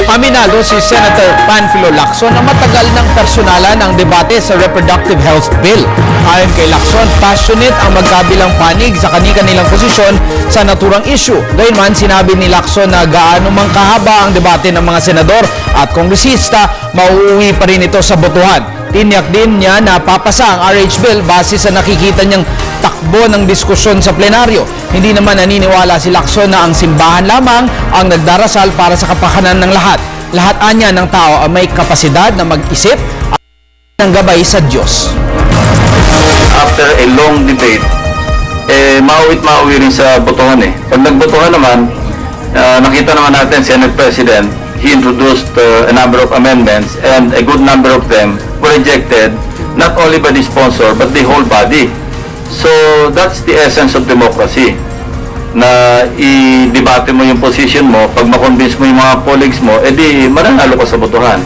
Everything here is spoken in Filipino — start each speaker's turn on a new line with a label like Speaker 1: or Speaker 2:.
Speaker 1: Aminado si Senator Panfilo Lacson na matagal ng personalan ang debate sa Reproductive Health Bill. Ayon kay Lacson, passionate ang magkabilang panig sa kani-kanilang posisyon sa naturang issue. Gayunman, sinabi ni Lacson na gaano mang kahaba ang debate ng mga senador at kongresista, mauuwi pa rin ito sa botohan. Tiniyak din niya na papasa ang RH Bill base sa nakikita niyang takbo ng diskusyon sa plenaryo. Hindi naman naniniwala si Lacson na ang simbahan lamang ang nagdarasal para sa kapakanan ng lahat. Lahat anya ng tao ay may kapasidad na mag-isip at ng gabay sa Diyos.
Speaker 2: After a long debate, mauwi rin sa botohan eh. Pag nagbotohan naman, nakita naman natin, Senate President, he introduced a number of amendments and a good number of them were rejected not only by the sponsor but the whole body. So that's the essence of democracy, na i-debate mo yung position mo, pag makonvince mo yung mga colleagues mo, edi mananalo ka sa botohan.